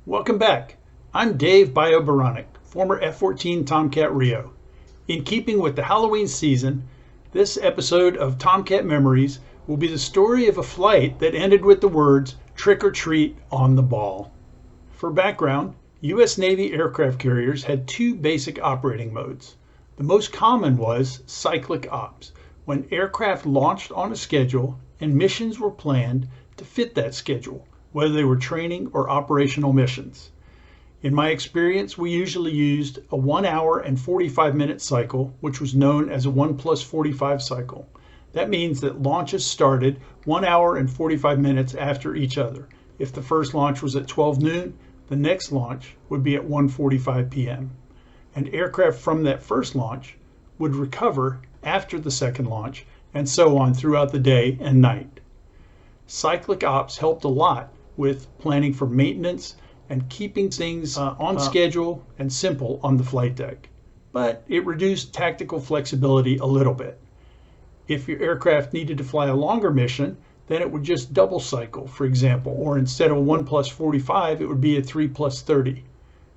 Welcome back. I'm Dave Biobaronic, former F-14 Tomcat RIO. In keeping with the Halloween season, this episode of Tomcat Memories will be the story of a flight that ended with the words, "Trick or treat on the ball." For background, U.S. Navy aircraft carriers had two basic operating modes. The most common was cyclic ops, when aircraft launched on a schedule and missions were planned to fit that schedule, whether they were training or operational missions. In my experience, we usually used a 1 hour and 45-minute cycle, which was known as a 1+45 cycle. That means that launches started 1 hour and 45 minutes after each other. If the first launch was at 12 noon, the next launch would be at 1:45 p.m. And aircraft from that first launch would recover after the second launch, and so on throughout the day and night. Cyclic ops helped a lot with planning for maintenance and keeping things on schedule and simple on the flight deck. But it reduced tactical flexibility a little bit. If your aircraft needed to fly a longer mission, then it would just double cycle, for example, or instead of a 1+45, it would be a 3+30.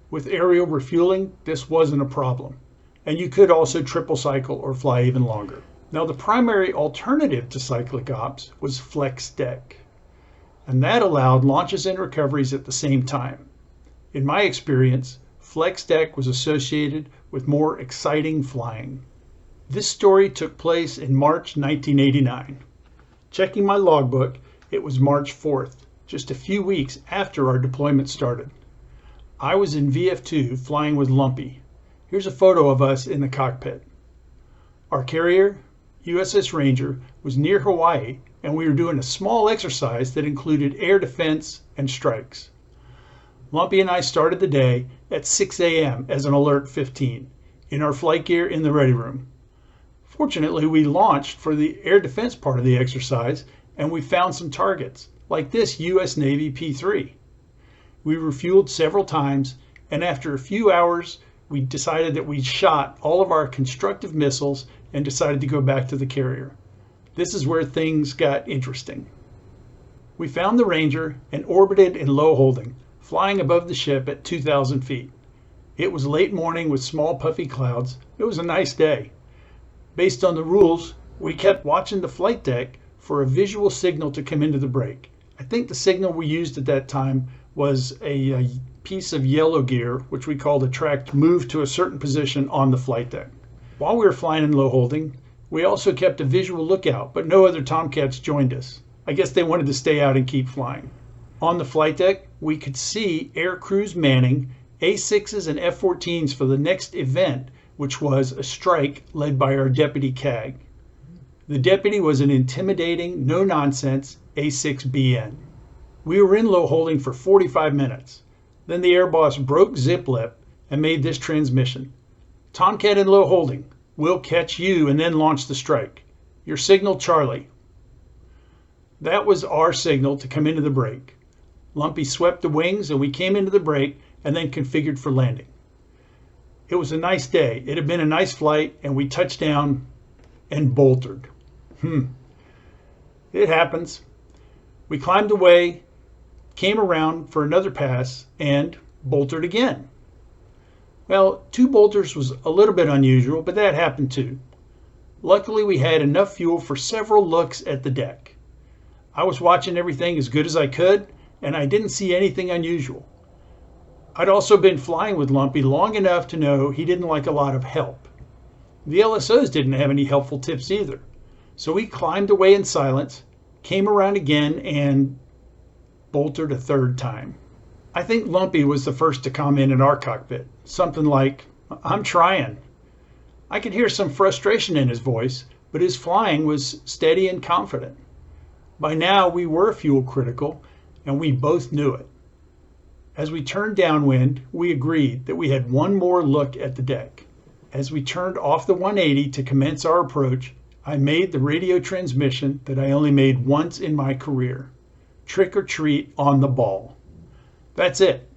With aerial refueling, this wasn't a problem. And you could also triple cycle or fly even longer. Now, the primary alternative to cyclic ops was flex deck, and that allowed launches and recoveries at the same time. In my experience, flex deck was associated with more exciting flying. This story took place in March 1989. Checking my logbook, it was March 4th, just a few weeks after our deployment started. I was in VF2 flying with Lumpy. Here's a photo of us in the cockpit. Our carrier, USS Ranger, was near Hawaii, and we were doing a small exercise that included air defense and strikes. Lumpy and I started the day at 6 a.m. as an Alert 15 in our flight gear in the ready room. Fortunately, we launched for the air defense part of the exercise, and we found some targets, like this U.S. Navy P-3. We refueled several times, and after a few hours, we decided that we'd shot all of our constructive missiles and decided to go back to the carrier. This is where things got interesting. We found the Ranger and orbited in low holding, flying above the ship at 2,000 feet. It was late morning with small puffy clouds. It was a nice day. Based on the rules, we kept watching the flight deck for a visual signal to come into the break. I think the signal we used at that time was a piece of yellow gear, which we called a track, to move to a certain position on the flight deck. While we were flying in low holding, we also kept a visual lookout, but no other Tomcats joined us. I guess they wanted to stay out and keep flying. On the flight deck, we could see air crews manning A6s and F-14s for the next event, which was a strike led by our deputy CAG. The deputy was an intimidating, no-nonsense A6BN. We were in low holding for 45 minutes. Then the air boss broke zip lip and made this transmission. "Tomcat in low holding. We'll catch you and then launch the strike. Your signal, Charlie." That was our signal to come into the break. Lumpy swept the wings and we came into the break and then configured for landing. It was a nice day. It had been a nice flight, and we touched down and boltered. It happens. We climbed away, came around for another pass, and boltered again. Well, 2 bolters was a little bit unusual, but that happened too. Luckily, we had enough fuel for several looks at the deck. I was watching everything as good as I could, and I didn't see anything unusual. I'd also been flying with Lumpy long enough to know he didn't like a lot of help. The LSOs didn't have any helpful tips either. So we climbed away in silence, came around again, and boltered a third time. I think Lumpy was the first to comment in our cockpit, something like, "I'm trying." I could hear some frustration in his voice, but his flying was steady and confident. By now we were fuel critical, and we both knew it. As we turned downwind, we agreed that we had one more look at the deck. As we turned off the 180 to commence our approach, I made the radio transmission that I only made once in my career. "Trick or treat on the ball." That's it.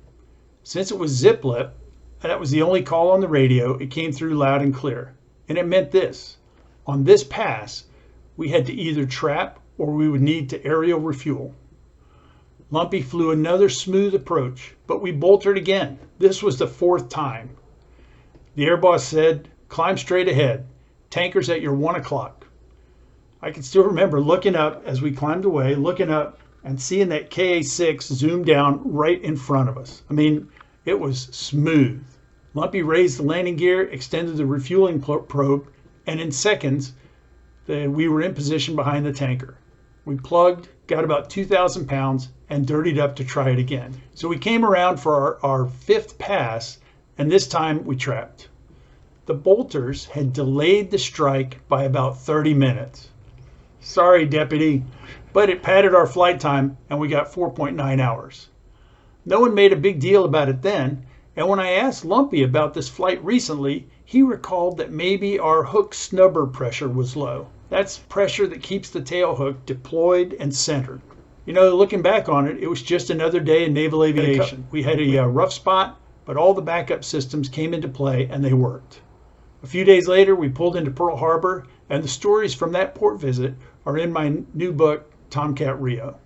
Since it was zip lip, that was the only call on the radio, it came through loud and clear. And it meant this: on this pass, we had to either trap or we would need to aerial refuel. Lumpy flew another smooth approach, but we boltered again. This was the 4th time. The air boss said, "Climb straight ahead. Tankers at your 1 o'clock." I can still remember looking up as we climbed away, looking up and seeing that KA-6 zoom down right in front of us. I mean, it was smooth. Lumpy raised the landing gear, extended the refueling probe, and in seconds, we were in position behind the tanker. We plugged, got about 2,000 pounds, and dirtied up to try it again. So we came around for our 5th pass, and this time we trapped. The bolters had delayed the strike by about 30 minutes. Sorry, Deputy, but it padded our flight time, and we got 4.9 hours. No one made a big deal about it then, and when I asked Lumpy about this flight recently, he recalled that maybe our hook snubber pressure was low. That's pressure that keeps the tail hook deployed and centered. You know, looking back on it, it was just another day in naval aviation. We had a rough spot, but all the backup systems came into play and they worked. A few days later, we pulled into Pearl Harbor, and the stories from that port visit are in my new book, Tomcat RIO.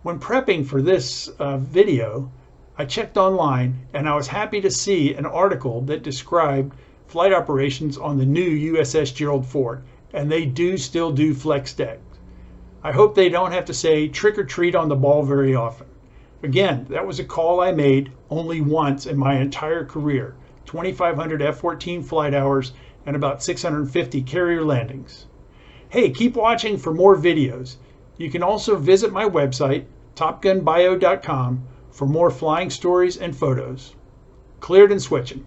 When prepping for this video, I checked online and I was happy to see an article that described flight operations on the new USS Gerald Ford, and they do still do flex deck. I hope they don't have to say trick or treat on the ball very often. Again, that was a call I made only once in my entire career, 2,500 F-14 flight hours and about 650 carrier landings. Hey, keep watching for more videos. You can also visit my website, topgunbio.com, for more flying stories and photos. Cleared and switching.